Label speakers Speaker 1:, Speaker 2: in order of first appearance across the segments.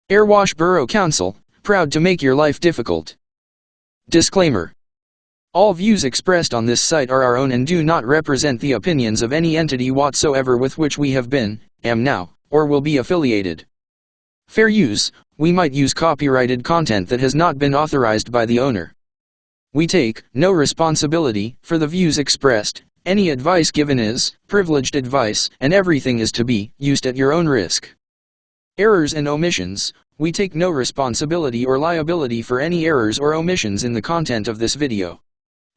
Speaker 1: Erewash Borough Council, proud to make your life difficult. Disclaimer. All views expressed on this site are our own and do not represent the opinions of any entity whatsoever with which we have been, am now, or will be affiliated. Fair use. We might use copyrighted content that has not been authorized by the owner. We take no responsibility for the views expressed. Any advice given is privileged advice, and everything is to be used at your own risk. Errors and omissions. We take no responsibility or liability for any errors or omissions in the content of this video.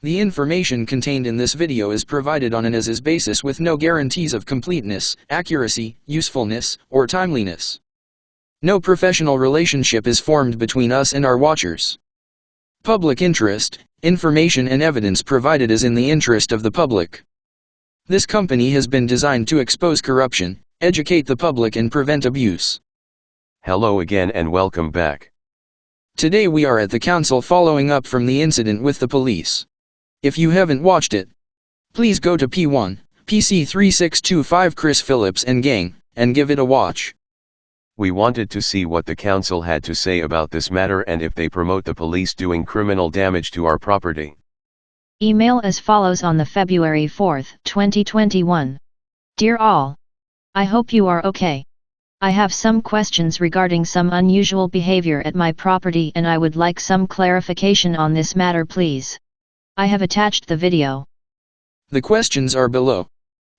Speaker 1: The information contained in this video is provided on an as-is basis with no guarantees of completeness, accuracy, usefulness, or timeliness. No professional relationship is formed between us and our watchers. Public interest. Information and evidence provided is in the interest of the public. This company has been designed to expose corruption, educate the public and prevent abuse.
Speaker 2: Hello again and welcome back.
Speaker 1: Today we are at the council following up from the incident with the police. If you haven't watched it, please go to P1, PC3625 Chris Phillips and gang, and give it a watch.
Speaker 2: We wanted to see what the council had to say about this matter and if they promote the police doing criminal damage to our property.
Speaker 3: Email as follows on the February 4, 2021. Dear all, I hope you are okay. I have some questions regarding some unusual behavior at my property and I would like some clarification on this matter please. I have attached the video.
Speaker 1: The questions are below.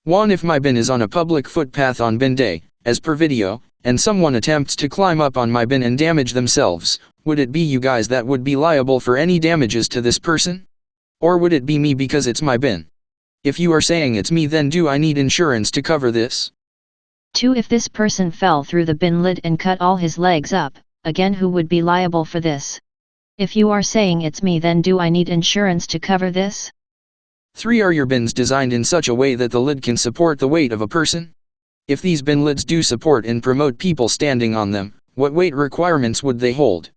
Speaker 1: 1. If my bin is on a public footpath on bin day, as per video, and someone attempts to climb up on my bin and damage themselves, would it be you guys that would be liable for any damages to this person? Or would it be me because it's my bin? If you are saying it's me, then do I need insurance to cover this?
Speaker 3: 2. If this person fell through the bin lid and cut all his legs up, again who would be liable for this? If you are saying it's me, then do I need insurance to cover this?
Speaker 1: 3. Are your bins designed in such a way that the lid can support the weight of a person? If these bin lids do support and promote people standing on them, what weight requirements would they hold?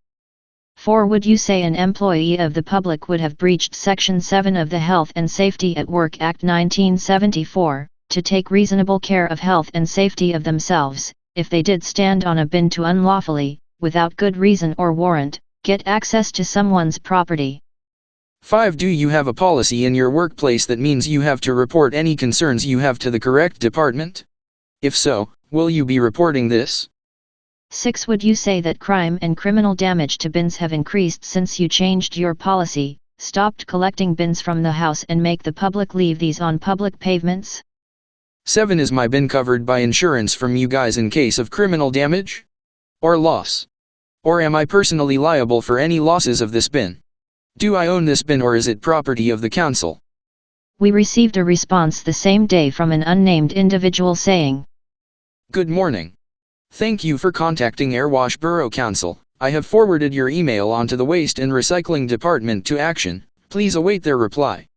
Speaker 3: 4. Would you say an employee of the public would have breached Section 7 of the Health and Safety at Work Act 1974, to take reasonable care of health and safety of themselves, if they did stand on a bin to unlawfully, without good reason or warrant, get access to someone's property?
Speaker 1: 5. Do you have a policy in your workplace that means you have to report any concerns you have to the correct department? If so, will you be reporting this?
Speaker 3: 6. Would you say that crime and criminal damage to bins have increased since you changed your policy, stopped collecting bins from the house and make the public leave these on public pavements?
Speaker 1: 7. Is my bin covered by insurance from you guys in case of criminal damage? Or loss? Or am I personally liable for any losses of this bin? Do I own this bin or is it property of the council?
Speaker 3: We received a response the same day from an unnamed individual saying,
Speaker 1: Good morning. Thank you for contacting Erewash Borough Council. I have forwarded your email onto the Waste and Recycling Department to action. Please await their reply.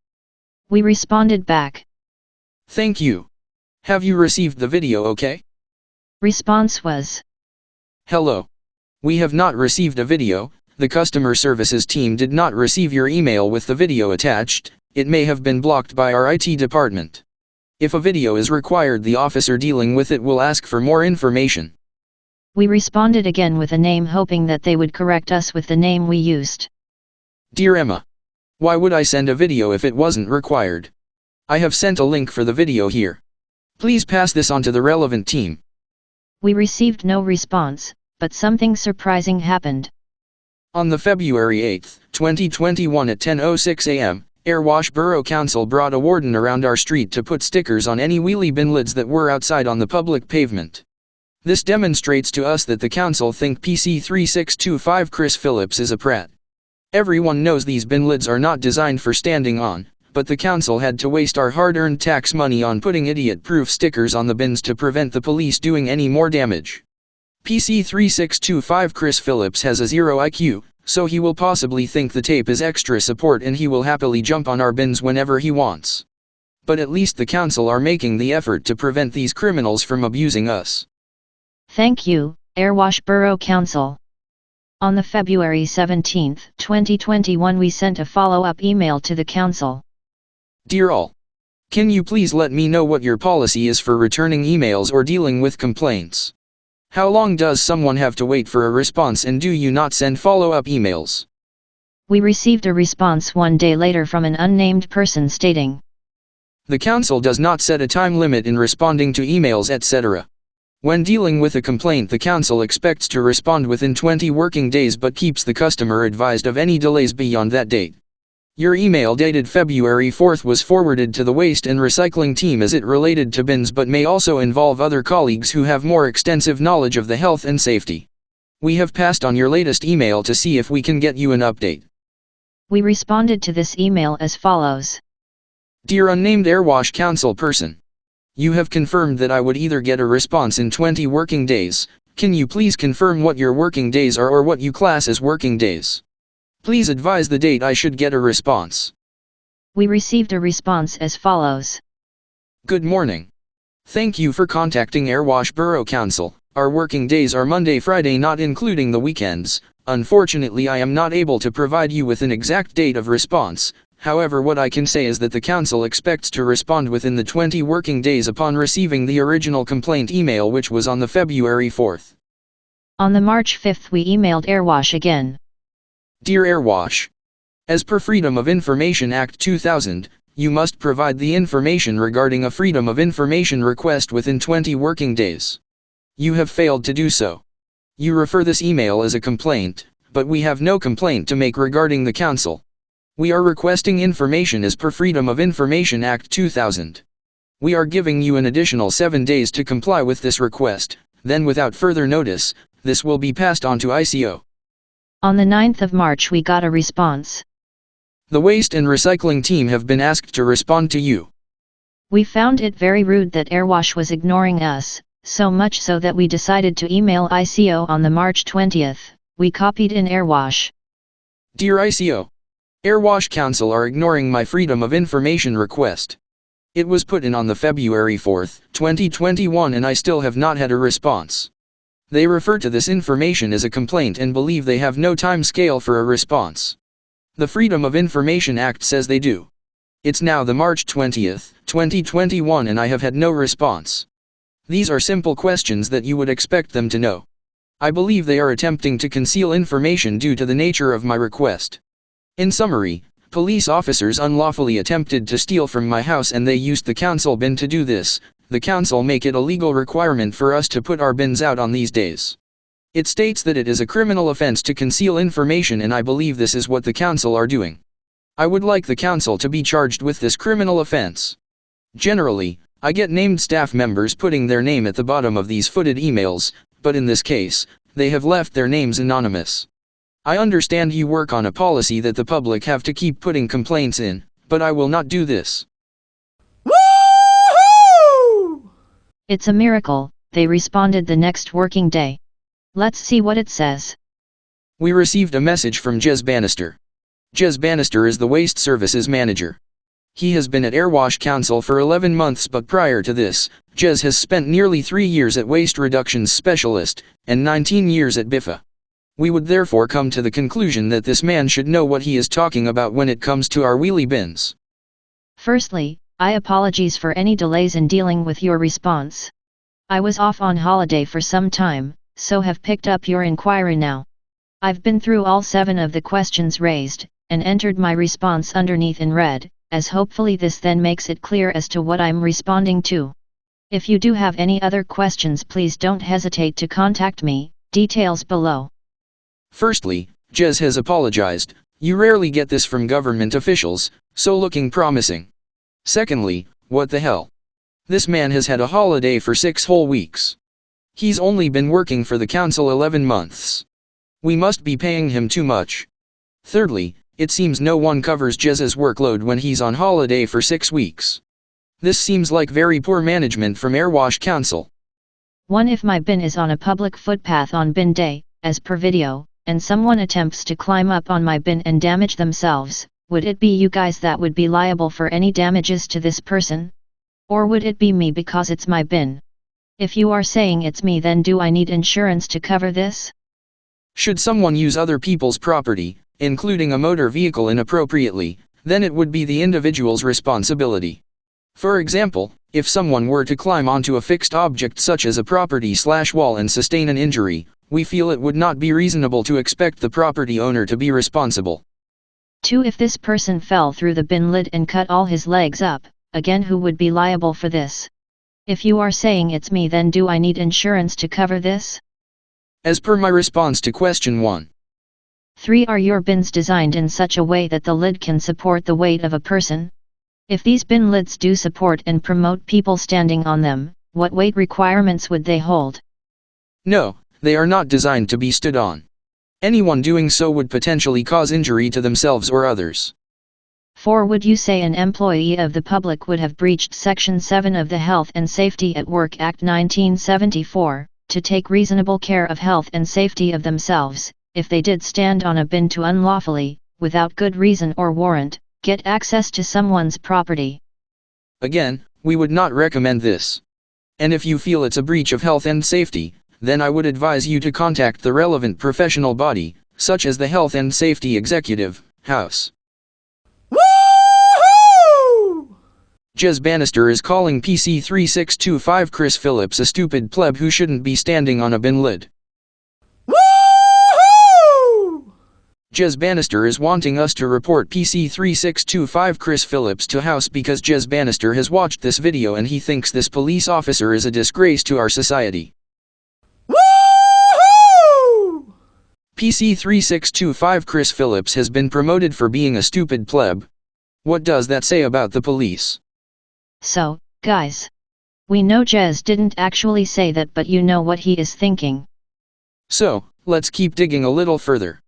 Speaker 3: We responded back.
Speaker 1: Thank you. Have you received the video okay?
Speaker 3: Response was,
Speaker 1: Hello. We have not received a video. The customer services team did not receive your email with the video attached. It may have been blocked by our IT department. If a video is required, the officer dealing with it will ask for more information.
Speaker 3: We responded again with a name hoping that they would correct us with the name we used.
Speaker 1: Dear Emma. Why would I send a video if it wasn't required? I have sent a link for the video here. Please pass this on to the relevant team.
Speaker 3: We received no response, but something surprising happened.
Speaker 1: On the February 8, 2021 at 10:06 a.m., Erewash Borough Council brought a warden around our street to put stickers on any wheelie bin lids that were outside on the public pavement. This demonstrates to us that the council think PC3625 Chris Phillips is a prat. Everyone knows these bin lids are not designed for standing on, but the council had to waste our hard-earned tax money on putting idiot-proof stickers on the bins to prevent the police doing any more damage. PC3625 Chris Phillips has a 0 IQ, so he will possibly think the tape is extra support and he will happily jump on our bins whenever he wants. But at least the council are making the effort to prevent these criminals from abusing us.
Speaker 3: Thank you, Erewash Borough Council. On the February 17, 2021 we sent a follow-up email to the council.
Speaker 1: Dear all. Can you please let me know what your policy is for returning emails or dealing with complaints? How long does someone have to wait for a response, and do you not send follow-up emails?
Speaker 3: We received a response 1 day later from an unnamed person stating,
Speaker 1: The council does not set a time limit in responding to emails, etc. When dealing with a complaint, the council expects to respond within 20 working days but keeps the customer advised of any delays beyond that date. Your email dated February 4th was forwarded to the waste and recycling team as it related to bins, but may also involve other colleagues who have more extensive knowledge of the health and safety. We have passed on your latest email to see if we can get you an update.
Speaker 3: We responded to this email as follows.
Speaker 1: Dear unnamed Erewash council person, you have confirmed that I would either get a response in 20 working days. Can you please confirm what your working days are or what you class as working days? Please advise the date I should get a response.
Speaker 3: We received a response as follows.
Speaker 1: Good morning. Thank you for contacting Erewash Borough Council. Our working days are Monday, Friday, not including the weekends. Unfortunately, I am not able to provide you with an exact date of response. However, what I can say is that the council expects to respond within the 20 working days upon receiving the original complaint email, which was on the February 4th.
Speaker 3: On the March 5th we emailed Erewash again.
Speaker 1: Dear Erewash, as per Freedom of Information Act 2000, you must provide the information regarding a Freedom of Information request within 20 working days. You have failed to do so. You refer this email as a complaint, but we have no complaint to make regarding the council. We are requesting information as per Freedom of Information Act 2000. We are giving you an additional 7 days to comply with this request, then without further notice, this will be passed on to ICO.
Speaker 3: On the 9th of March we got a response.
Speaker 1: The waste and recycling team have been asked to respond to you.
Speaker 3: We found it very rude that Erewash was ignoring us, so much so that we decided to email ICO on the March 20th. We copied in Erewash.
Speaker 1: Dear ICO, Erewash Council are ignoring my Freedom of Information request. It was put in on the February 4th, 2021, and I still have not had a response. They refer to this information as a complaint and believe they have no time scale for a response. The Freedom of Information Act says they do. It's now the March 20th, 2021, and I have had no response. These are simple questions that you would expect them to know. I believe they are attempting to conceal information due to the nature of my request. In summary, police officers unlawfully attempted to steal from my house and they used the council bin to do this. The council make it a legal requirement for us to put our bins out on these days. It states that it is a criminal offense to conceal information, and I believe this is what the council are doing. I would like the council to be charged with this criminal offense. Generally, I get named staff members putting their name at the bottom of these footed emails, but in this case, they have left their names anonymous. I understand you work on a policy that the public have to keep putting complaints in, but I will not do this.
Speaker 3: It's a miracle, they responded the next working day. Let's see what it says.
Speaker 1: We received a message from Jez Bannister. Jez Bannister is the Waste Services Manager. He has been at Erewash Council for 11 months, but prior to this, Jez has spent nearly 3 years at Waste Reductions Specialist, and 19 years at BIFA. We would therefore come to the conclusion that this man should know what he is talking about when it comes to our wheelie bins.
Speaker 3: Firstly, I apologize for any delays in dealing with your response. I was off on holiday for some time, so have picked up your inquiry now. I've been through all 7 of the questions raised, and entered my response underneath in red, as hopefully this then makes it clear as to what I'm responding to. If you do have any other questions, please don't hesitate to contact me, details below.
Speaker 1: Firstly, Jez has apologized. You rarely get this from government officials, so looking promising. Secondly, what the hell? This man has had a holiday for 6 whole weeks. He's only been working for the council 11 months. We must be paying him too much. Thirdly, it seems no one covers Jez's workload when he's on holiday for 6 weeks. This seems like very poor management from Erewash Council.
Speaker 3: 1. If my bin is on a public footpath on bin day, as per video, and someone attempts to climb up on my bin and damage themselves, would it be you guys that would be liable for any damages to this person? Or would it be me because it's my bin? If you are saying it's me, then do I need insurance to cover this?
Speaker 1: Should someone use other people's property, including a motor vehicle, inappropriately, then it would be the individual's responsibility. For example, if someone were to climb onto a fixed object such as a property/wall and sustain an injury, we feel it would not be reasonable to expect the property owner to be responsible.
Speaker 3: 2. If this person fell through the bin lid and cut all his legs up, again who would be liable for this? If you are saying it's me, then do I need insurance to cover this?
Speaker 1: As per my response to question 1.
Speaker 3: 3. Are your bins designed in such a way that the lid can support the weight of a person? If these bin lids do support and promote people standing on them, what weight requirements would they hold?
Speaker 1: No, they are not designed to be stood on. Anyone doing so would potentially cause injury to themselves or others.
Speaker 3: 4. Would you say an employee of the public would have breached Section 7 of the Health and Safety at Work Act 1974, to take reasonable care of health and safety of themselves, if they did stand on a bin to unlawfully, without good reason or warrant, get access to someone's property?
Speaker 1: Again, we would not recommend this. And if you feel it's a breach of health and safety, then I would advise you to contact the relevant professional body, such as the Health and Safety Executive, House.
Speaker 4: Woo-hoo!
Speaker 1: Jez Bannister is calling PC 3625 Chris Phillips a stupid pleb who shouldn't be standing on a bin lid.
Speaker 4: Woo-hoo!
Speaker 1: Jez Bannister is wanting us to report PC 3625 Chris Phillips to House because Jez Bannister has watched this video and he thinks this police officer is a disgrace to our society.
Speaker 4: Woo-hoo!
Speaker 1: PC 3625 Chris Phillips has been promoted for being a stupid pleb. What does that say about the police?
Speaker 3: So, guys. We know Jez didn't actually say that, but you know what he is thinking.
Speaker 1: So, let's keep digging a little further.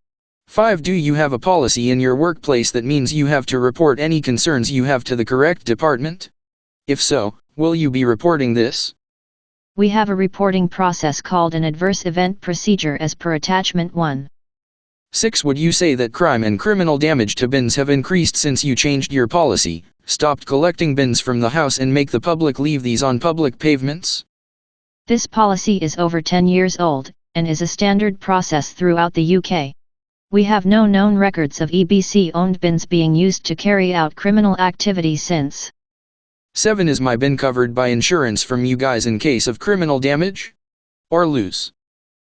Speaker 1: 5. Do you have a policy in your workplace that means you have to report any concerns you have to the correct department? If so, will you be reporting this?
Speaker 3: We have a reporting process called an adverse event procedure as per attachment 1.
Speaker 1: 6. Would you say that crime and criminal damage to bins have increased since you changed your policy, stopped collecting bins from the house and make the public leave these on public pavements?
Speaker 3: This policy is over 10 years old, and is a standard process throughout the UK. We have no known records of EBC-owned bins being used to carry out criminal activity since.
Speaker 1: 7. Is my bin covered by insurance from you guys in case of criminal damage? Or lose?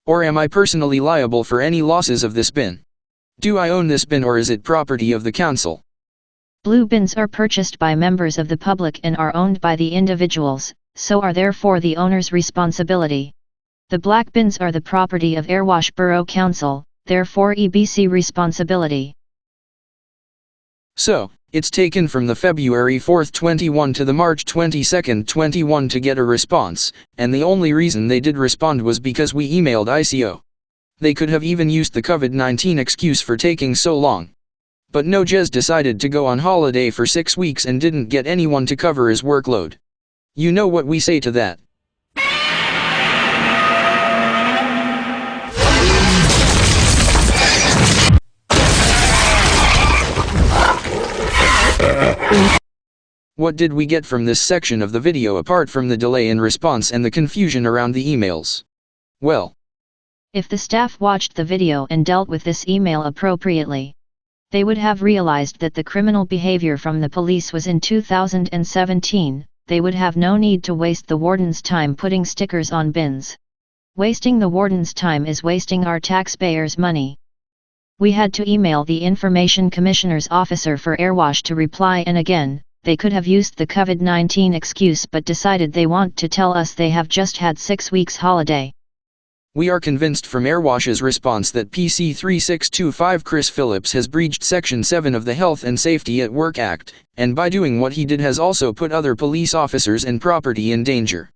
Speaker 1: Or am I personally liable for any losses of this bin? Do I own this bin or is it property of the council?
Speaker 3: Blue bins are purchased by members of the public and are owned by the individuals, so are therefore the owner's responsibility. The black bins are the property of Erewash Borough Council, therefore EBC responsibility.
Speaker 1: So, it's taken from the February 4th 21 to the March 22nd 21 to get a response, and the only reason they did respond was because we emailed ICO. They could have even used the COVID-19 excuse for taking so long. But no, Jez decided to go on holiday for 6 weeks and didn't get anyone to cover his workload. You know what we say to that? What did we get from this section of the video apart from the delay in response and the confusion around the emails? Well,
Speaker 3: if the staff watched the video and dealt with this email appropriately, they would have realized that the criminal behavior from the police was in 2017, they would have no need to waste the warden's time putting stickers on bins. Wasting the warden's time is wasting our taxpayers' money. We had to email the Information Commissioner's officer for Erewash to reply, and again, they could have used the COVID-19 excuse but decided they want to tell us they have just had 6 weeks holiday.
Speaker 1: We are convinced from Erewash's response that PC 3625 Chris Phillips has breached Section 7 of the Health and Safety at Work Act, and by doing what he did has also put other police officers and property in danger.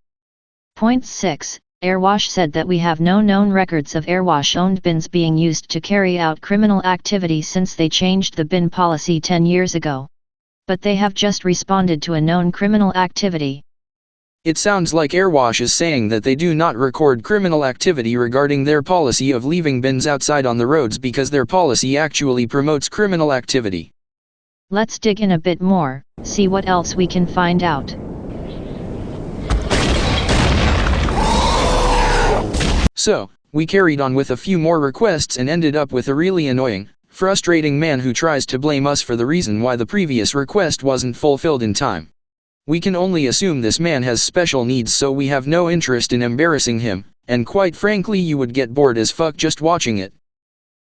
Speaker 3: Point 6. Erewash said that we have no known records of Erewash-owned bins being used to carry out criminal activity since they changed the bin policy 10 years ago. But they have just responded to a known criminal activity.
Speaker 1: It sounds like Erewash is saying that they do not record criminal activity regarding their policy of leaving bins outside on the roads because their policy actually promotes criminal activity.
Speaker 3: Let's dig in a bit more, see what else we can find out.
Speaker 1: So, we carried on with a few more requests and ended up with a really annoying, frustrating man who tries to blame us for the reason why the previous request wasn't fulfilled in time. We can only assume this man has special needs, so we have no interest in embarrassing him, and quite frankly you would get bored as fuck just watching it.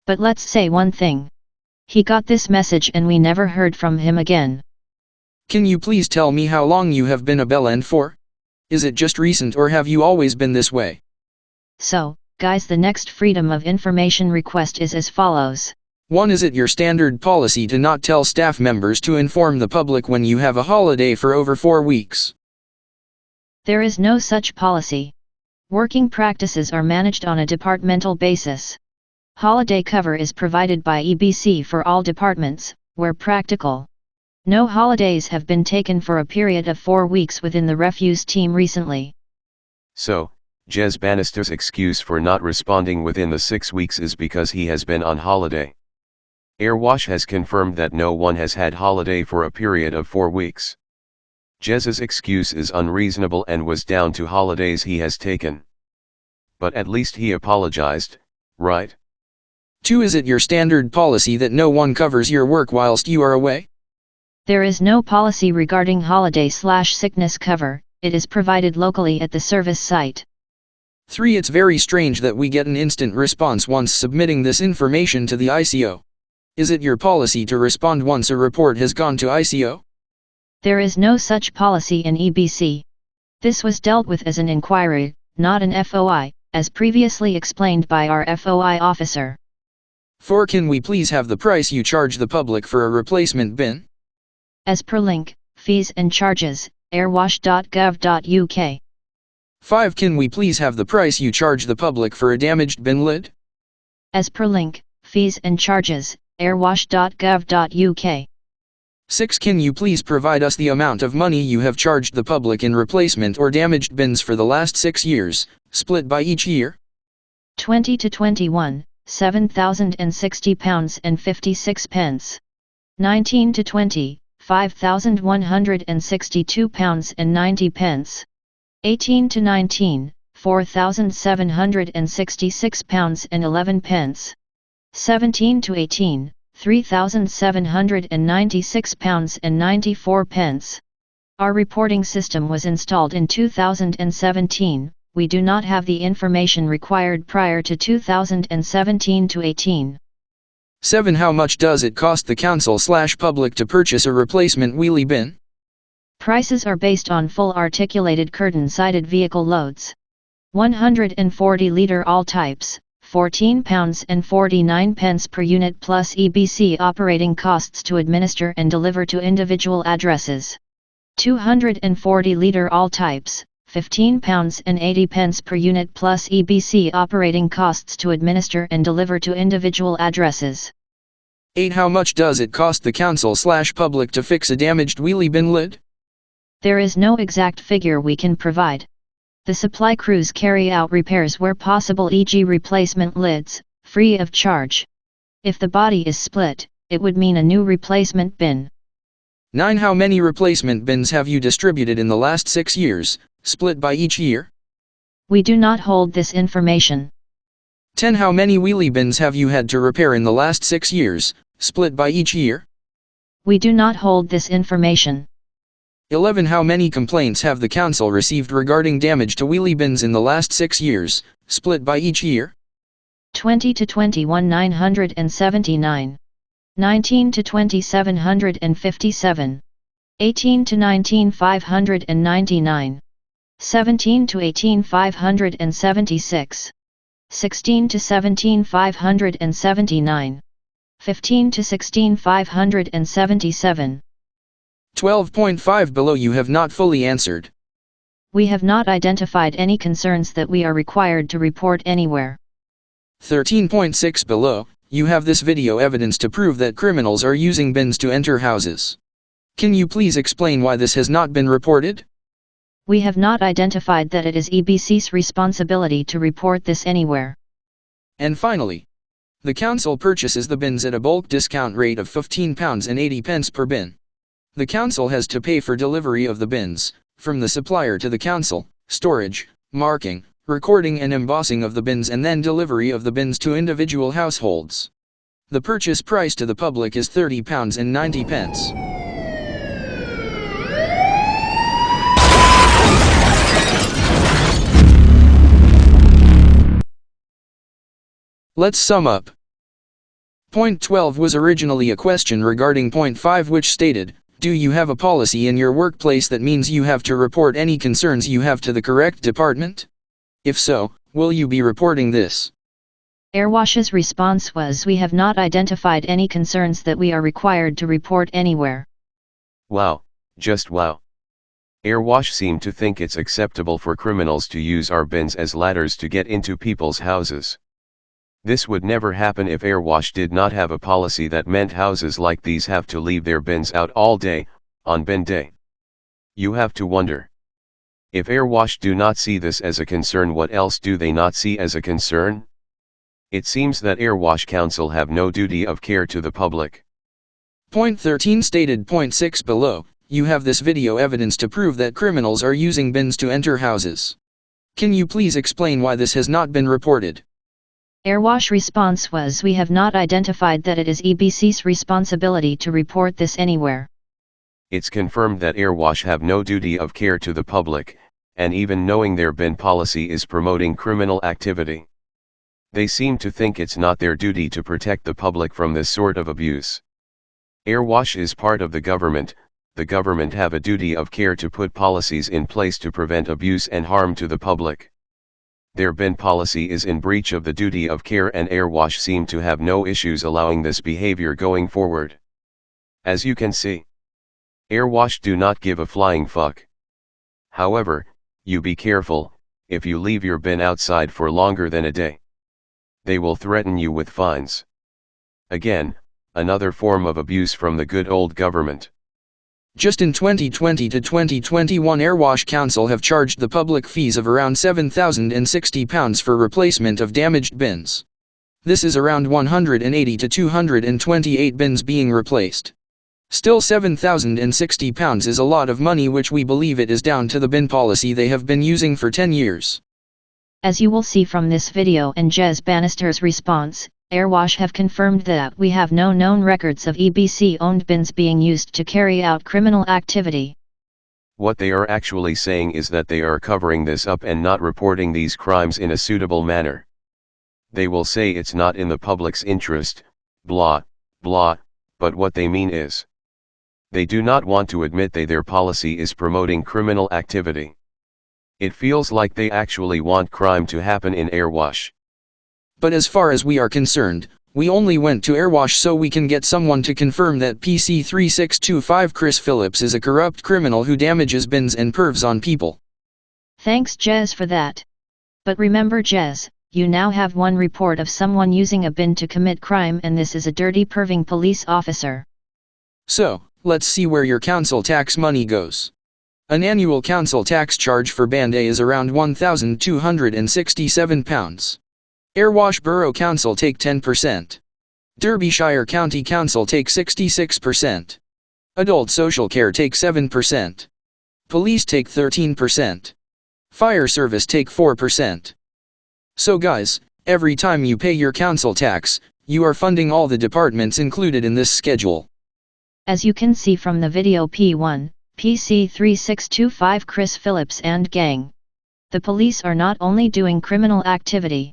Speaker 3: But let's say one thing. He got this message and we never heard from him again.
Speaker 1: Can you please tell me how long you have been a bellend for? Is it just recent or have you always been this way?
Speaker 3: So, guys, the next Freedom of Information request is as follows.
Speaker 1: 1. Is it your standard policy to not tell staff members to inform the public when you have a holiday for over 4 weeks?
Speaker 3: There is no such policy. Working practices are managed on a departmental basis. Holiday cover is provided by EBC for all departments, where practical. No holidays have been taken for a period of 4 weeks within the refuse team recently.
Speaker 2: So, Jez Bannister's excuse for not responding within the 6 weeks is because he has been on holiday. Erewash has confirmed that no one has had holiday for a period of 4 weeks. Jez's excuse is unreasonable and was down to holidays he has taken. But at least he apologized, right?
Speaker 1: 2. Is it your standard policy that no one covers your work whilst you are away?
Speaker 3: There is no policy regarding holiday/sickness cover, it is provided locally at the service site.
Speaker 1: 3. It's very strange that we get an instant response once submitting this information to the ICO. Is it your policy to respond once a report has gone to ICO?
Speaker 3: There is no such policy in EBC. This was dealt with as an inquiry, not an FOI, as previously explained by our FOI officer.
Speaker 1: 4. Can we please have the price you charge the public for a replacement bin?
Speaker 3: As per link, fees and charges, erewash.gov.uk.
Speaker 1: 5. Can we please have the price you charge the public for a damaged bin lid?
Speaker 3: As per link, fees and charges, erewash.gov.uk.
Speaker 1: 6. Can you please provide us the amount of money you have charged the public in replacement or damaged bins for the last 6 years, split by each year?
Speaker 3: 20 to 21, £7,060 and 56 pence. 19 to 20, £5,162 and 90 pence. 18 to 19, £4,766 and 11 pence. 17 to 18, £3,796 and 94 pence. Our reporting system was installed in 2017, we do not have the information required prior to 2017 to 18.
Speaker 1: 7. How much does it cost the council/public to purchase a replacement wheelie bin?
Speaker 3: Prices are based on full articulated curtain-sided vehicle loads. 140-litre all types, £14.49 per unit plus EBC operating costs to administer and deliver to individual addresses. 240-litre all types, £15.80 per unit plus EBC operating costs to administer and deliver to individual addresses.
Speaker 1: 8. How much does it cost the council/public to fix a damaged wheelie bin lid?
Speaker 3: There is no exact figure we can provide. The supply crews carry out repairs where possible, e.g. replacement lids, free of charge. If the body is split, it would mean a new replacement bin.
Speaker 1: 9. How many replacement bins have you distributed in the last 6 years, split by each year?
Speaker 3: We do not hold this information.
Speaker 1: 10. How many wheelie bins have you had to repair in the last 6 years, split by each year?
Speaker 3: We do not hold this information.
Speaker 1: 11. How many complaints have the council received regarding damage to wheelie bins in the last 6 years, split by each year?
Speaker 3: 20 to 21, 979. 19 to 20, 757. 18 to 19, 599. 17 to 18, 576. 16 to 17, 579. 15 to 16, 577.
Speaker 1: 12.5 below you have not fully answered.
Speaker 3: We have not identified any concerns that we are required to report anywhere.
Speaker 1: 13.6 below, you have this video evidence to prove that criminals are using bins to enter houses. Can you please explain why this has not been reported?
Speaker 3: We have not identified that it is EBC's responsibility to report this anywhere.
Speaker 1: And finally, the council purchases the bins at a bulk discount rate of £15.80 per bin. The council has to pay for delivery of the bins, from the supplier to the council, storage, marking, recording and embossing of the bins, and then delivery of the bins to individual households. The purchase price to the public is £30.90. Let's sum up. Point 12 was originally a question regarding point 5, which stated, do you have a policy in your workplace that means you have to report any concerns you have to the correct department? If so, will you be reporting this?
Speaker 3: Erewash's response was, we have not identified any concerns that we are required to report anywhere.
Speaker 2: Wow, just wow. Erewash seemed to think it's acceptable for criminals to use our bins as ladders to get into people's houses. This would never happen if Erewash did not have a policy that meant houses like these have to leave their bins out all day, on bin day. You have to wonder. If Erewash do not see this as a concern, what else do they not see as a concern? It seems that Erewash Council have no duty of care to the public.
Speaker 1: Point 13 stated point 6 below, you have this video evidence to prove that criminals are using bins to enter houses. Can you please explain why this has not been reported?
Speaker 3: Erewash response was, we have not identified that it is EBC's responsibility to report this anywhere.
Speaker 2: It's confirmed that Erewash have no duty of care to the public, and even knowing their bin policy is promoting criminal activity. They seem to think it's not their duty to protect the public from this sort of abuse. Erewash is part of the government have a duty of care to put policies in place to prevent abuse and harm to the public. Their bin policy is in breach of the duty of care, and Erewash seem to have no issues allowing this behavior going forward. As you can see, Erewash do not give a flying fuck. However, you be careful, if you leave your bin outside for longer than a day, they will threaten you with fines. Again, another form of abuse from the good old government.
Speaker 1: Just in 2020 to 2021, Erewash Council have charged the public fees of around £7,060 for replacement of damaged bins. This is around 180 to 228 bins being replaced. Still, £7,060 is a lot of money, which we believe it is down to the bin policy they have been using for 10 years.
Speaker 3: As you will see from this video and Jez Bannister's response, Erewash have confirmed that we have no known records of EBC-owned bins being used to carry out criminal activity.
Speaker 2: What they are actually saying is that they are covering this up and not reporting these crimes in a suitable manner. They will say it's not in the public's interest, blah, blah, but what they mean is, they do not want to admit their policy is promoting criminal activity. It feels like they actually want crime to happen in Erewash.
Speaker 1: But as far as we are concerned, we only went to Erewash so we can get someone to confirm that PC 3625 Chris Phillips is a corrupt criminal who damages bins and pervs on people.
Speaker 3: Thanks Jez for that. But remember Jez, you now have one report of someone using a bin to commit crime, and this is a dirty perving police officer. So, let's see where your council tax money goes. An annual council tax charge for Band A is around £1,267. Erewash Borough Council take 10%. Derbyshire County Council take 66%. Adult Social Care take 7%. Police take 13%. Fire Service take 4%. So guys, every time you pay your council tax, you are funding all the departments included in this schedule. As you can see from the video P1, PC 3625 Chris Phillips and gang. The police are not only doing criminal activity,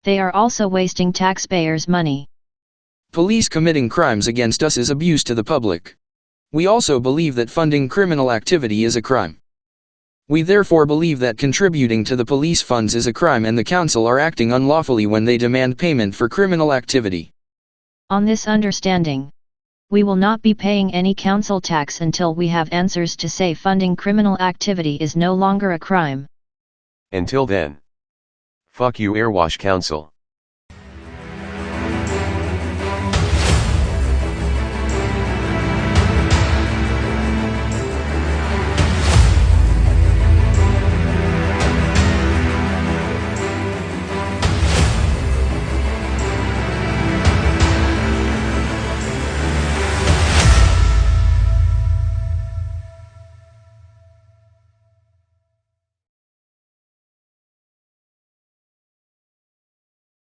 Speaker 3: they are also wasting taxpayers' money. Police committing crimes against us is abuse to the public. We also believe that funding criminal activity is a crime. We therefore believe that contributing to the police funds is a crime, and the council are acting unlawfully when they demand payment for criminal activity. On this understanding, we will not be paying any council tax until we have answers to say funding criminal activity is no longer a crime.
Speaker 2: Until then, fuck you Erewash Council.